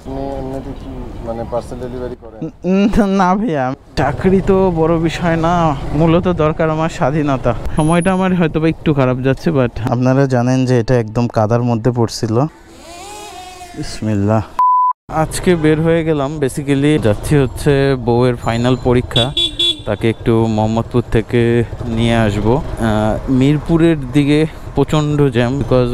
আপনি এমনিতে কি মানে পার্সেল ডেলিভারি করেন? না ভাইয়া, চাকরি তো বড় বিষয় না, মূলত দরকার আমার স্বাধীনতা। সময়টা আমার হয়তো বা একটু খারাপ যাচ্ছে, বাট আপনারা জানেন যে এটা একদম কাদার মধ্যে পড়ছিল। বিসমিল্লাহ। আজকে বের হয়ে গেলাম, বেসিক্যালি যাচ্ছি হচ্ছে বউয়ের ফাইনাল পরীক্ষা, তাকে একটু মোহাম্মদপুর থেকে নিয়ে আসবো। মিরপুরের দিকে প্রচণ্ড জ্যাম, বিকজ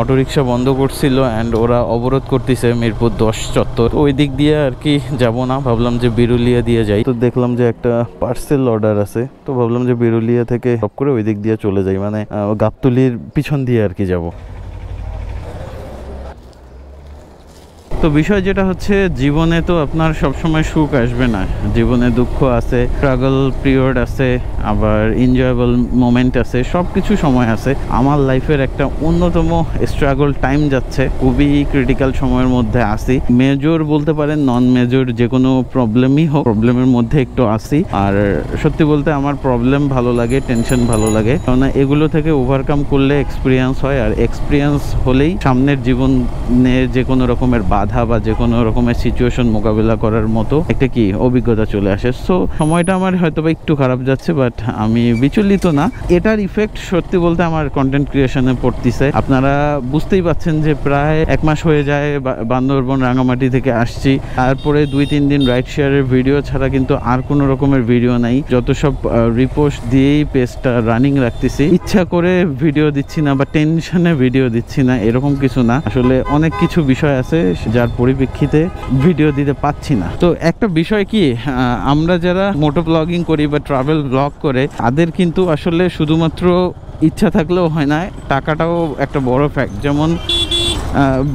অটোরিকশা বন্ধ করছিল অ্যান্ড ওরা অবরোধ করতেছে মিরপুর 10 চত্বর। ওই দিক দিয়ে আর কি যাবো না, ভাবলাম যে বিরুলিয়া দিয়ে যাই। তো দেখলাম যে একটা পার্সেল অর্ডার আছে, তো ভাবলাম যে বিরুলিয়া থেকে সব করে ওই দিক দিয়ে চলে যাই, মানে গাবতলির পিছন দিয়ে আর কি যাব। তো বিষয় যেটা হচ্ছে, জীবনে তো আপনার সবসময় সুখ আসবে না, জীবনে দুঃখ আছে, স্ট্রাগল পিরিয়ড আছে, আবার এনজয়েবল মোমেন্ট আছে, সব কিছু সময় আছে। আমার লাইফের একটা অন্যতম স্ট্রাগল টাইম যাচ্ছে, খুবই ক্রিটিক্যাল সময়ের মধ্যে আসি। মেজর বলতে পারেন, নন মেজর যে কোনো প্রবলেমই হোক, প্রবলেমের মধ্যে একটু আসি। আর সত্যি বলতে আমার প্রবলেম ভালো লাগে, টেনশন ভালো লাগে, কারণ এগুলো থেকে ওভারকাম করলে এক্সপিরিয়েন্স হয়, আর এক্সপিরিয়েন্স হলেই সামনের জীবনে যে কোনো রকমের বাধা বা যে কোনো রকমের সিচুয়েশন মোকাবিলা করার মতো একটা কি অভিজ্ঞতা চলে আসে। সো সময়টা আমার হয়তো বা একটু খারাপ যাচ্ছে, বাট আমি বিচলিত না। এটার ইফেক্ট সত্যি বলতে আমার কন্টেন্ট ক্রিয়েশনে পড়তেছে। আপনারা বুঝতেই পাচ্ছেন যে প্রায় 1 মাস হয়ে যায় বান্দরবন রাঙামাটি থেকে আসছি, তারপরে 2-3 দিন রাইড শেয়ারের ভিডিও ছাড়া কিন্তু আর কোনো রকমের ভিডিও নাই। যত সব রিপোস্ট দিয়েই পেজটা রানিং রাখতেছি, ইচ্ছা করে ভিডিও দিচ্ছি না বা টেনশনে ভিডিও দিচ্ছি না, এরকম কিছু না। আসলে অনেক কিছু বিষয় আছে যার পরিপ্রেক্ষিতে ভিডিও দিতে পাচ্ছি না। তো একটা বিষয় কি, আমরা যারা মোটো ব্লগিং করি বা ট্রাভেল ব্লগ করে, তাদের কিন্তু আসলে শুধুমাত্র ইচ্ছা থাকলেও হয় না, টাকাটাও একটা বড় ফ্যাক্ট। যেমন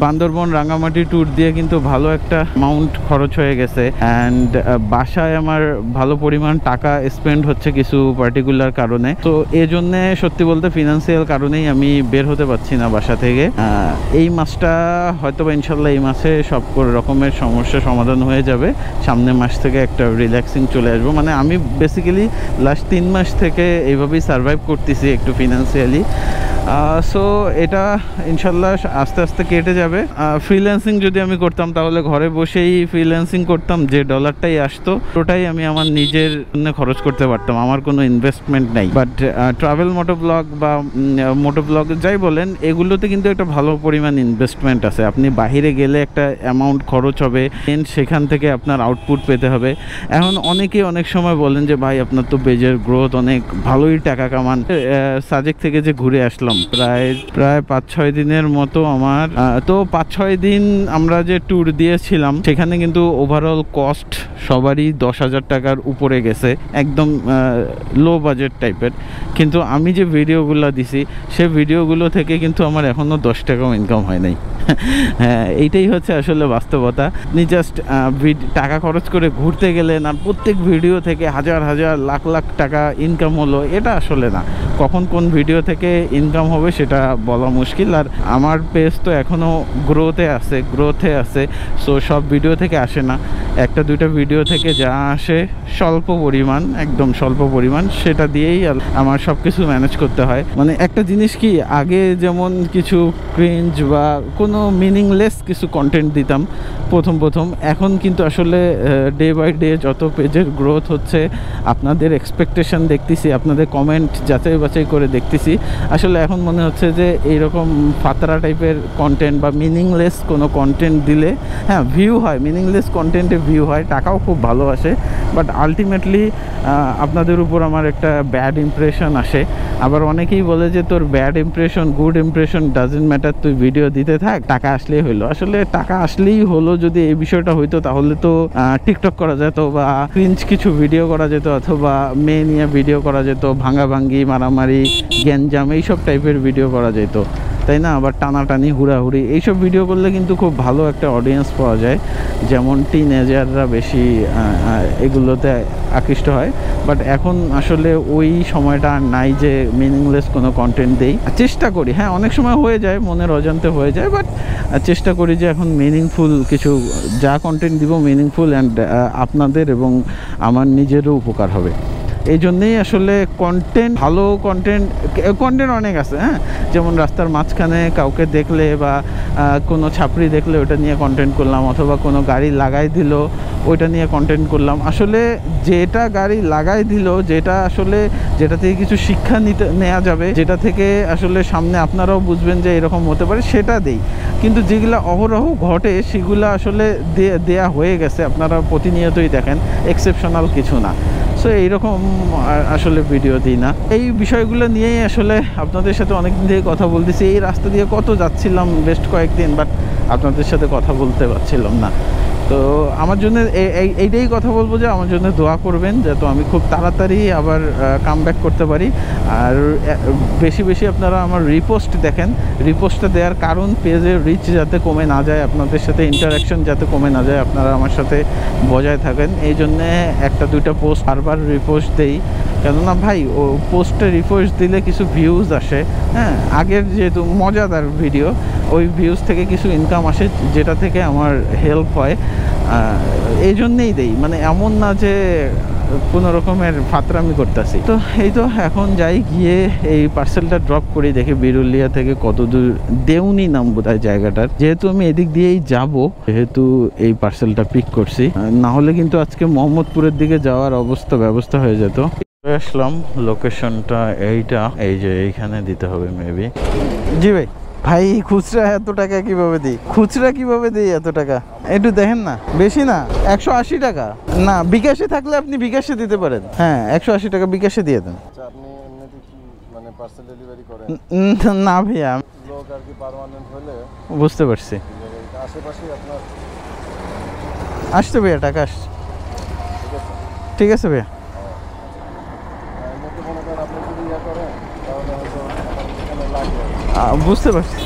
বান্দরবন রাঙামাটি ট্যুর দিয়ে কিন্তু ভালো একটা অ্যামাউন্ট খরচ হয়ে গেছে, অ্যান্ড বাসায় আমার ভালো পরিমাণ টাকা স্পেন্ড হচ্ছে কিছু পার্টিকুলার কারণে। তো এই জন্যে সত্যি বলতে ফিনান্সিয়াল কারণেই আমি বের হতে পারছি না বাসা থেকে। এই মাসটা হয়তো বা ইনশাল্লাহ এই মাসে সব রকমের সমস্যা সমাধান হয়ে যাবে, সামনের মাস থেকে একটা রিল্যাক্সিং চলে আসবো। মানে আমি বেসিক্যালি লাস্ট 3 মাস থেকে এইভাবেই সার্ভাইভ করতেছি একটু ফিনান্সিয়ালি। সো এটা ইনশাল্লাহ আস্তে আস্তে কেটে যাবে। ফ্রিল্যান্সিং যদি আমি করতাম তাহলে ঘরে বসেই ফ্রিল্যান্সিং করতাম, যে ডলারটাই আসতো ওটাই আমি আমার নিজের জন্য খরচ করতে পারতাম, আমার কোনো ইনভেস্টমেন্ট নেই। বাট ট্রাভেল মোটো ব্লগ বা মোটো ব্লগ যাই বলেন, এগুলোতে কিন্তু একটা ভালো পরিমাণ ইনভেস্টমেন্ট আছে। আপনি বাহিরে গেলে একটা অ্যামাউন্ট খরচ হবে, দেন সেখান থেকে আপনার আউটপুট পেতে হবে। এখন অনেকেই অনেক সময় বলেন যে ভাই আপনার তো পেজের গ্রোথ অনেক, ভালোই টাকা কামান। সাজেক থেকে যে ঘুরে আসলাম প্রায় 5-6 দিনের মতো আমার, তো 5-6 দিন আমরা যে ট্যুর দিয়েছিলাম সেখানে কিন্তু ওভারঅল কস্ট সবারই 10,000 টাকার উপরে গেছে, একদম লো বাজেট টাইপের। কিন্তু আমি যে ভিডিওগুলো দিছি সে ভিডিওগুলো থেকে কিন্তু আমার এখনও 10 টাকাও ইনকাম হয় নাই। হ্যাঁ, এইটাই হচ্ছে আসলে বাস্তবতা। আপনি জাস্ট টাকা খরচ করে ঘুরতে গেলেন আর প্রত্যেক ভিডিও থেকে হাজার হাজার লাখ লাখ টাকা ইনকাম হলো, এটা আসলে না। কখন কোন ভিডিও থেকে ইনকাম হবে সেটা বলা মুশকিল। আর আমার পেজ তো এখনও গ্রোথে আছে, সো সব ভিডিও থেকে আসে না, 1-2টা ভিডিও থেকে যা আসে স্বল্প পরিমাণ, একদম স্বল্প পরিমাণ, সেটা দিয়েই আমার সব কিছু ম্যানেজ করতে হয়। মানে একটা জিনিস কি, আগে যেমন কিছু ক্রিঞ্জ বা কোনো মিনিংলেস কিছু কন্টেন্ট দিতাম প্রথম, এখন কিন্তু আসলে ডে বাই ডে যত পেজের গ্রোথ হচ্ছে, আপনাদের এক্সপেকটেশন দেখতেছি, আপনাদের কমেন্ট যাচাই বাছাই করে দেখতেছি, আসলে এখন মনে হচ্ছে যে এইরকম ফাতরা টাইপের কন্টেন্ট বা মিনিংলেস কোনো কন্টেন্ট দিলে, হ্যাঁ ভিউ হয়, মিনিংলেস কন্টেন্টে ভিউ হয়, টাকাও খুব ভালো আসে, বাট আলটিমেটলি আপনাদের উপর আমার একটা ব্যাড ইমপ্রেশন আসে। আবার অনেকেই বলে যে তোর bad impression good impression doesn't matter, তুই ভিডিও দিতে থাক, টাকা আসলেই হইলো। আসলে টাকা আসলেই হলো যদি এই বিষয়টা হইতো, তাহলে তো টিকটক করা যেত বা ক্রিঞ্জ কিছু ভিডিও করা যেত, অথবা মেয়ে নিয়ে ভিডিও করা যেত, ভাঙাভাঙ্গি মারামারি গ্যাঞ্জাম এইসব টাইপের ভিডিও করা যেত, তাই না? আবার টানাটানি হুড়াহুড়ি এইসব ভিডিও করলে কিন্তু খুব ভালো একটা অডিয়েন্স পাওয়া যায়, যেমন টিনেজাররা বেশি এগুলোতে আকৃষ্ট হয়। বাট এখন আসলে ওই সময়টা আর নাই যে মিনিংলেস কোনো কন্টেন্ট দেই। চেষ্টা করি, হ্যাঁ অনেক সময় হয়ে যায়, মনের অজান্তে হয়ে যায়, বাট চেষ্টা করি যে এখন মিনিংফুল কিছু যা কন্টেন্ট দিব মিনিংফুল অ্যান্ড আপনাদের এবং আমার নিজেরও উপকার হবে। এই জন্যেই আসলে কন্টেন্ট, ভালো কন্টেন্ট অনেক আছে, হ্যাঁ, যেমন রাস্তার মাঝখানে কাউকে দেখলে বা কোনো ছাপড়ি দেখলে ওটা নিয়ে কন্টেন্ট করলাম, অথবা কোনো গাড়ি লাগাই দিল ওইটা নিয়ে কন্টেন্ট করলাম। আসলে যেটা গাড়ি লাগাই দিল, যেটা আসলে যেটা থেকে কিছু শিক্ষা নেওয়া যাবে, যেটা থেকে আসলে সামনে আপনারাও বুঝবেন যে এরকম হতে পারে, সেটা দেই। কিন্তু যেগুলো অহরহ ঘটে সেগুলো আসলে দেয়া হয়ে গেছে, আপনারা প্রতিনিয়তই দেখেন, এক্সেপশনাল কিছু না। সো এইরকম আসলে ভিডিও দিই না। এই বিষয়গুলো নিয়েই আসলে আপনাদের সাথে অনেকদিন থেকে কথা বলতেছি। এই রাস্তা দিয়ে কত যাচ্ছিলাম বেস্ট কয়েকদিন, বাট আপনাদের সাথে কথা বলতে পারছিলাম না। তো আমার জন্য এইটাই কথা বলবো যে আমার জন্য দোয়া করবেন, যাতে আমি খুব তাড়াতাড়ি আবার কামব্যাক করতে পারি। আর বেশি বেশি আপনারা আমার রিপোস্ট দেখেন। রিপোস্টটা দেওয়ার কারণ পেজের রিচ যাতে কমে না যায়, আপনাদের সাথে ইন্টারাকশন যাতে কমে না যায়, আপনারা আমার সাথে বজায় থাকেন। এই জন্যে একটা দুইটা পোস্ট বারবার রিপোস্ট দেই, কেননা ভাই ও পোস্টে রিপোস্ট দিলে কিছু ভিউজ আসে, হ্যাঁ, আগের যেহেতু মজাদার ভিডিও, ওই ভিউজ থেকে কিছু ইনকাম আসে, যেটা থেকে আমার হেল্প হয়। এই জন্যেই দেই, মানে এমন না যে কোনো রকমের ফাতরামি করতেছি। তো এই তো এখন যাই, গিয়ে এই পার্সেলটা ড্রপ করি, দেখি বিরুলিয়া থেকে কত দূর, দেউনি নাম বোধহয় জায়গাটার। যেহেতু আমি এদিক দিয়েই যাব, যেহেতু এই পার্সেলটা পিক করছি, না হলে কিন্তু আজকে মোহাম্মদপুরের দিকে যাওয়ার ব্যবস্থা হয়ে যেত। আসলাম, লোকেশনটা এইটা, এই যে এইখানে দিতে হবে মেবি। জি ভাই, ভাই খুচরা এত টাকা কিভাবে দিই? খুচরা কিভাবে দিই এত টাকা? একটু দেখেন না, বেশি না, 180 টাকা। না, বিকাশে থাকলে আপনি বিকাশে দিতে পারেন। হ্যাঁ, 180 টাকা বিকাশে দিয়ে দেন। আপনি এমনিতে কি মানে পার্সেল ডেলিভারি করেন? না ভাইয়া, লোক আর কি পার্মানেন্ট হলে। বুঝতে পারছি। আশেপাশে আপনার আসছে ভাইয়া, টাকা আসছে। ঠিক আছে ভাইয়া। এমনিতে মনে করেন আপনি যদি ইয়ে করেন তাহলে হয়তো আমার এখানে লাগবে। বুঝতে পারছি।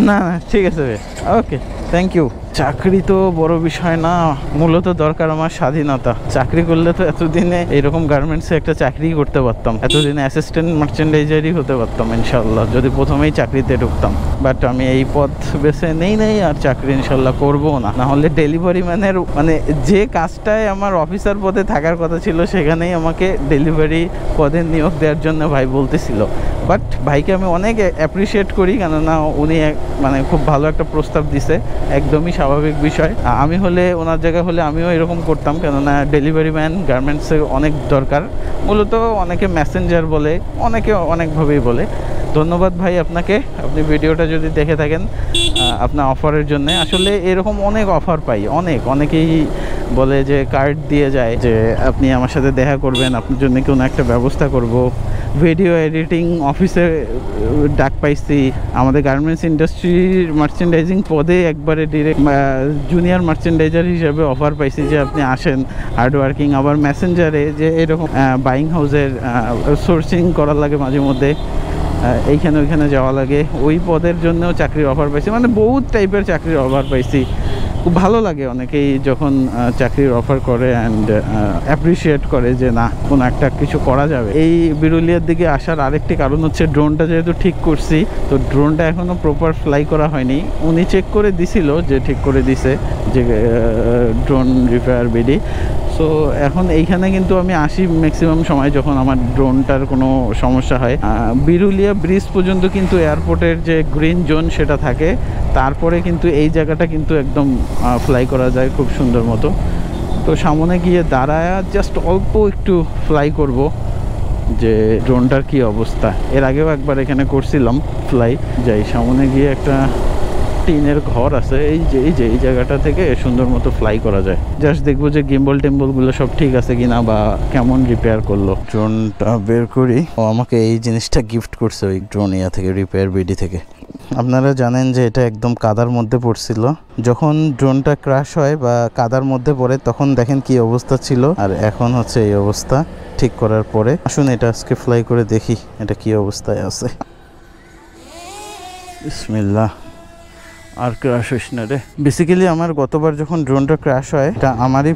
না না, ঠিক আছে ভাইয়া, ওকে, থ্যাংক ইউ। চাকরি তো বড় বিষয় না, মূলত দরকার আমার স্বাধীনতা। চাকরি করলে তো এতদিনে এরকম গার্মেন্টসে একটা চাকরি করতে পারতাম, এতদিনে অ্যাসিস্ট্যান্ট মার্চেন্ডাইজারই হতে পারতাম ইনশাল্লাহ, যদি প্রথমেই চাকরিতে ঢুকতাম। বাট আমি এই পথ বেছে নেই আর চাকরি ইনশাল্লাহ করবো না। না হলে ডেলিভারি ম্যানের, মানে যে কাজটায় আমার অফিসার পদে থাকার কথা ছিল, সেখানেই আমাকে ডেলিভারি পদে নিয়োগ দেওয়ার জন্য ভাই বলতেছিল। বাট ভাইকে আমি অনেক অ্যাপ্রিসিয়েট করি, কেননা উনি মানে খুব ভালো একটা প্রস্তাব দিছে, একদমই স্বাভাবিক বিষয়। আমি হলে, ওনার জায়গায় হলে আমিও এরকম করতাম, কেননা ডেলিভারি ম্যান গার্মেন্টসে অনেক দরকার। মূলত অনেকে মেসেঞ্জার বলে, অনেকে অনেকভাবেই বলে। ধন্যবাদ ভাই আপনাকে, আপনি ভিডিওটা যদি দেখে থাকেন, আপনার অফারের জন্য। আসলে এরকম অনেক অফার পাই, অনেকেই বলে যে কার্ড দিয়ে যায় যে আপনি আমার সাথে দেখা করবেন, আপনার জন্য কোনো একটা ব্যবস্থা করব। ভিডিও এডিটিং অফিসে ডাক পাইছি, আমাদের গার্মেন্টস ইন্ডাস্ট্রির মার্চেন্ডাইজিং পদে একবারে ডিরেক্ট জুনিয়র মার্চেন্ডাইজার হিসেবে অফার পাইছি যে আপনি আসেন, হার্ডওয়ার্কিং। আবার মেসেঞ্জারে যে এরকম বাইং হাউসের সোর্সিং করার লাগে মাঝে মধ্যে, এইখানে ওইখানে যাওয়া লাগে, ওই পদের জন্যও চাকরির অফার পাইছি। মানে বহুত টাইপের চাকরির অফার পাইছি। খুব ভালো লাগে অনেকেই যখন চাকরির অফার করে অ্যান্ড অ্যাপ্রিসিয়েট করে যে না, কোনো একটা কিছু করা যাবে। এই বিরুলিয়ার দিকে আসার আরেকটি কারণ হচ্ছে ড্রোনটা যেহেতু ঠিক করছি, তো ড্রোনটা এখনও প্রপার ফ্লাই করা হয়নি। উনি চেক করে দিছিল যে ঠিক করে দিছে, যে ড্রোন রিপেয়ার বিডি। সো এখন এইখানে কিন্তু আমি আসি ম্যাক্সিমাম সময় যখন আমার ড্রোনটার কোনো সমস্যা হয়। বিরুলিয়া ব্রিজ পর্যন্ত কিন্তু এয়ারপোর্টের যে গ্রিন জোন সেটা থাকে, তারপরে কিন্তু এই জায়গাটা কিন্তু একদম ফ্লাই করা যায় খুব সুন্দর মতো। তো সামনে গিয়ে দাঁড়ায় জাস্ট অল্প একটু ফ্লাই করব, যে ড্রোনটার কি অবস্থা। এর আগেও একবার এখানে করছিলাম ফ্লাই। যাই সামনে গিয়ে, একটা টিনের ঘর আছে, এই জায়গাটা থেকে সুন্দর মতো ফ্লাই করা যায়। জাস্ট দেখবো যে গিম্বল টেম্বলগুলো সব ঠিক আছে কিনা, বা কেমন রিপেয়ার করলো। ড্রোনটা বের করি। ও আমাকে এই জিনিসটা গিফট করছে ওই ড্রোন থেকে, রিপেয়ার বিডি থেকে। আপনারা জানেন যে এটা একদম কাদার মধ্যে পড়ছিল। যখন ড্রোনটা ক্র্যাশ হয় বা কাদার মধ্যে পড়ে, তখন দেখেন কি অবস্থা ছিল, আর এখন হচ্ছে এই অবস্থা। ঠিক করার পরে আসুন এটা আজকে ফ্লাই করে দেখি এটা কি অবস্থায় আছে। বিসমিল্লাহ। আর ক্র্যাশ হইস না রে। বেসিক্যালি আমার গতবার যখন ড্রোনটা ক্র্যাশ হয়, এটা আমারই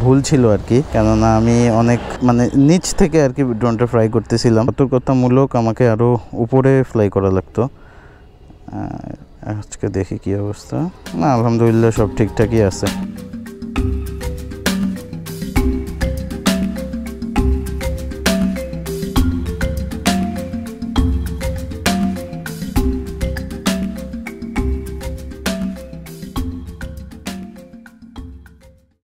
ভুল ছিল আর কি, কেননা আমি অনেক মানে নিচ থেকে আর কি ড্রোনটা ফ্লাই করতেছিলাম। সতর্কতামূলক আমাকে আরও উপরে ফ্লাই করা লাগতো। আজকে দেখি কি অবস্থা। না, আলহামদুলিল্লাহ সব ঠিকঠাকই আছে।